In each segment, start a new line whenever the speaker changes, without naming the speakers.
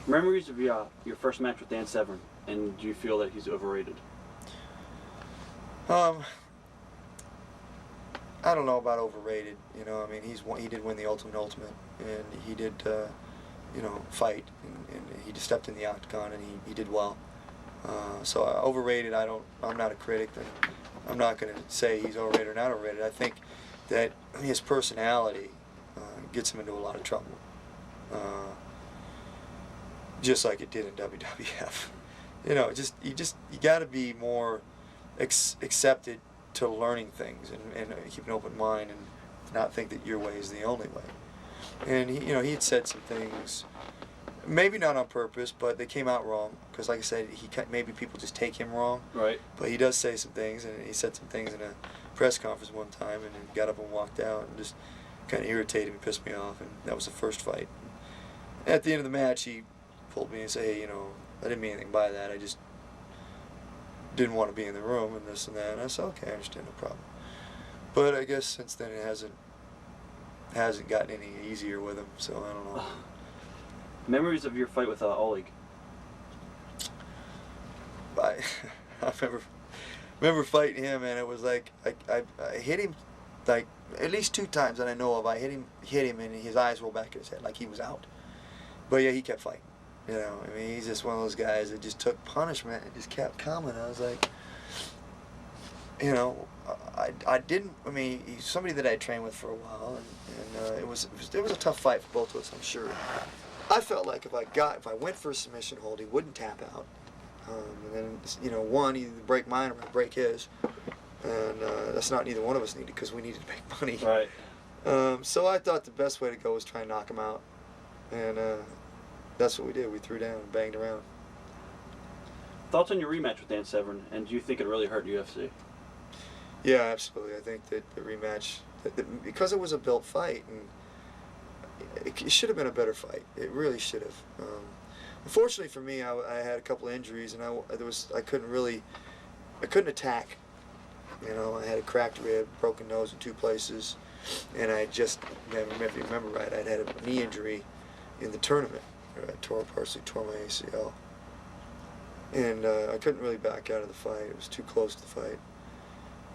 Memories of your first match with Dan Severn, and do you feel that he's overrated?
I don't know about overrated. You know, I mean, he did win the Ultimate, and he did, fight, and he just stepped in the Octagon, and he did well. So overrated, I'm not a critic, and I'm not going to say he's overrated or not overrated. I think that his personality gets him into a lot of trouble, just like it did in WWF. You know, you got to be more accepted to learning things, and keep an open mind, and not think that your way is the only way. And he had said some things, maybe not on purpose, but they came out wrong. Because, like I said, maybe people just take him wrong.
Right.
But he does say some things, and he said some things in a press conference one time, and he got up and walked out, and just kind of irritated me, pissed me off, and that was the first fight. At the end of the match, he pulled me and said, "Hey, I didn't mean anything by that. I just didn't want to be in the room and this and that." And I said, "Okay, I understand, no problem." But I guess since then it hasn't gotten any easier with him, so I don't know.
Memories of your fight with Oleg?
I remember fighting him, and it was like I hit him like at least 2 times that I know of. I hit him, and his eyes rolled back in his head like he was out. But yeah, he kept fighting. You know, I mean, he's just one of those guys that just took punishment and just kept coming. I was like, he's somebody that I trained with for a while, and it was a tough fight for both of us, I'm sure. I felt like if I went for a submission hold, he wouldn't tap out, and then one, either break mine or I'd break his, and that's not neither one of us needed, because we needed to make money.
Right.
So I thought the best way to go was try and knock him out, and that's what we did. We threw down and banged around.
Thoughts on your rematch with Dan Severn, and do you think it really hurt UFC?
Yeah, absolutely. I think that the rematch, because it was a built fight, and it should have been a better fight. It really should have. Unfortunately for me, I had a couple of injuries, and I couldn't attack. I had a cracked rib, broken nose in 2 places, and if you remember right, I'd had a knee injury in the tournament. I partially tore my ACL, and I couldn't really back out of the fight. It was too close to the fight.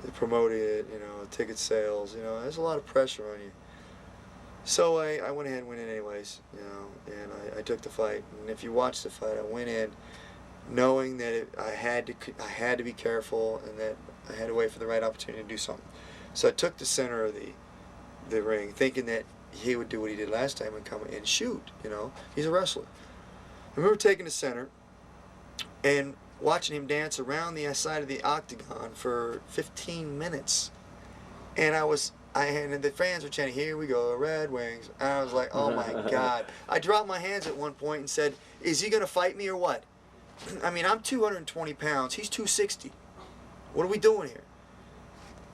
They promoted it, ticket sales, there's a lot of pressure on you. So I went ahead and went in anyways, and I took the fight. And if you watch the fight, I went in knowing that I had to be careful, and that I had to wait for the right opportunity to do something. So I took the center of the ring, thinking that he would do what he did last time and come and shoot. He's a wrestler. I remember taking the center and watching him dance around the side of the Octagon for 15 minutes, and and the fans were chanting, "Here we go, Red Wings." And I was like, oh my God. I dropped my hands at one point and said, "Is he going to fight me or what?" I mean, I'm 220 pounds. He's 260. What are we doing here?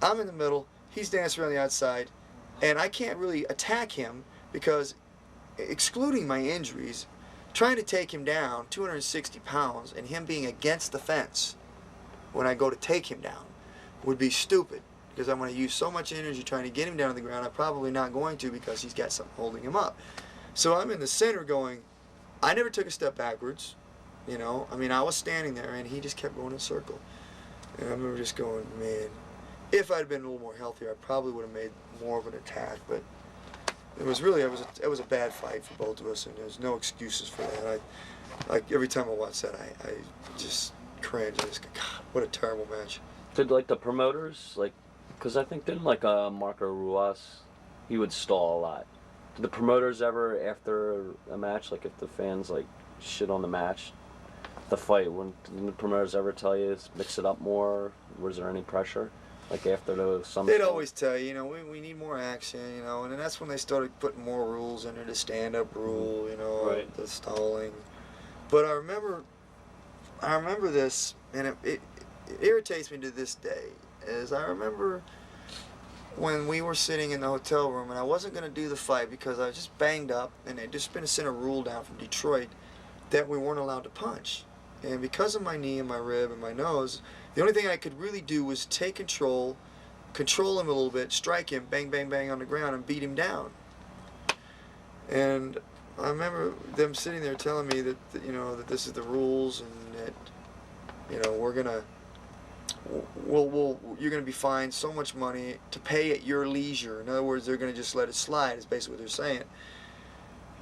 I'm in the middle. He's dancing around the outside. And I can't really attack him because, excluding my injuries, trying to take him down, 260 pounds, and him being against the fence when I go to take him down would be stupid, because I'm going to use so much energy trying to get him down to the ground. I'm probably not going to, because he's got something holding him up. So I'm in the center going, I never took a step backwards. I was standing there, and he just kept going in a circle. And I remember just going, man, if I'd been a little more healthier, I probably would have made more of an attack. But it was a bad fight for both of us, and there's no excuses for that. Every time I watch that, I just cringe. I just go, God, what a terrible match.
Did the promoters, because I think didn't Marco Ruas, he would stall a lot. Did the promoters ever, after a match, if the fans shit on the match, the fight, didn't the promoters ever tell you mix it up more? Was there any pressure? After
they'd always tell you, we need more action, and then that's when they started putting more rules into the stand-up rule,
Right.
The stalling. But I remember this, and it irritates me to this day, is I remember when we were sitting in the hotel room, and I wasn't going to do the fight because I was just banged up, and they'd just been sent a rule down from Detroit that we weren't allowed to punch. And because of my knee and my rib and my nose, the only thing I could really do was take control him a little bit, strike him, bang, bang, bang on the ground, and beat him down. And I remember them sitting there telling me that that this is the rules and that we're gonna you're gonna be fined so much money to pay at your leisure. In other words, they're gonna just let it slide. Is basically what they're saying.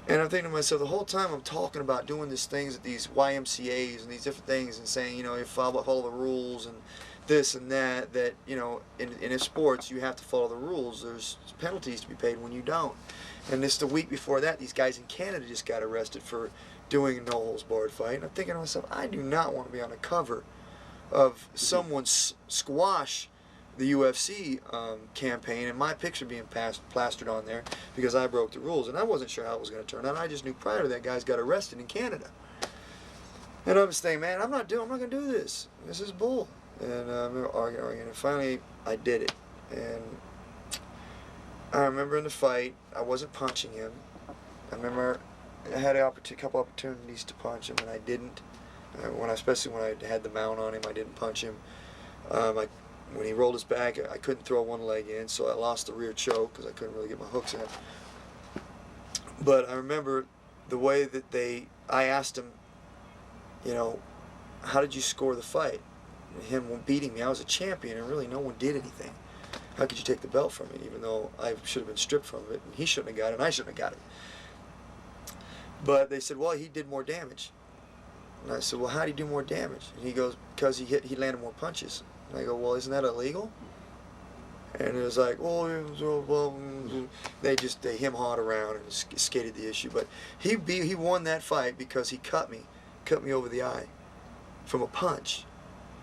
And I'm thinking to myself, the whole time I'm talking about doing these things at these YMCA's and these different things and saying, you follow the rules and this and that, in sports, you have to follow the rules. There's penalties to be paid when you don't. And this the week before that, these guys in Canada just got arrested for doing a no-holds-barred fight. And I'm thinking to myself, I do not want to be on the cover of someone's squash the UFC campaign and my picture being plastered on there because I broke the rules. And I wasn't sure how it was going to turn out. I just knew prior to that guys got arrested in Canada. And I was thinking, man, I'm not going to do this. This is bull. And I remember arguing. And finally, I did it. And I remember in the fight, I wasn't punching him. I remember I had a couple opportunities to punch him, and I didn't. Especially when I had the mount on him, I didn't punch him. When he rolled his back, I couldn't throw one leg in, so I lost the rear choke because I couldn't really get my hooks in. But I remember the way that I asked him, how did you score the fight? Him beating me, I was a champion, and really no one did anything. How could you take the belt from me, even though I should have been stripped from it, and he shouldn't have got it, and I shouldn't have got it. But they said, well, he did more damage. And I said, well, how did he do more damage? And he goes, because he landed more punches. And I go, well, isn't that illegal? And it was like, they him-hawed around and skated the issue. But he won that fight because he cut me over the eye from a punch,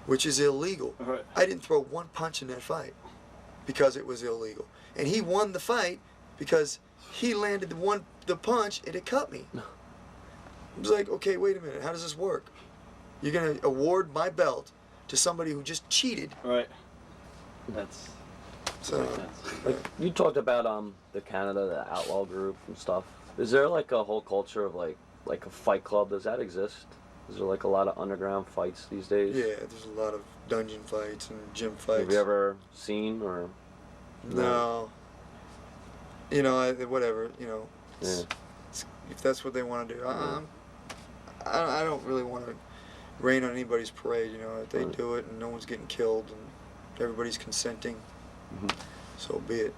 which is illegal.
Right.
I didn't throw one punch in that fight because it was illegal. And he won the fight because he landed the punch and it cut me. I was like, okay, wait a minute, how does this work? You're going to award my belt to somebody who just cheated.
Right. That's
So,
makes sense.
Like, you talked about the Canada, the outlaw group and stuff. Is there like a whole culture of like a fight club? Does that exist? Is there like a lot of underground fights these days?
yeah, there's a lot of dungeon fights and gym fights.
Have you ever seen or?
No. Whatever,
Yeah.
if that's what they want to do. I don't really want to rain on anybody's parade, if they do it and no one's getting killed and everybody's consenting, so be it.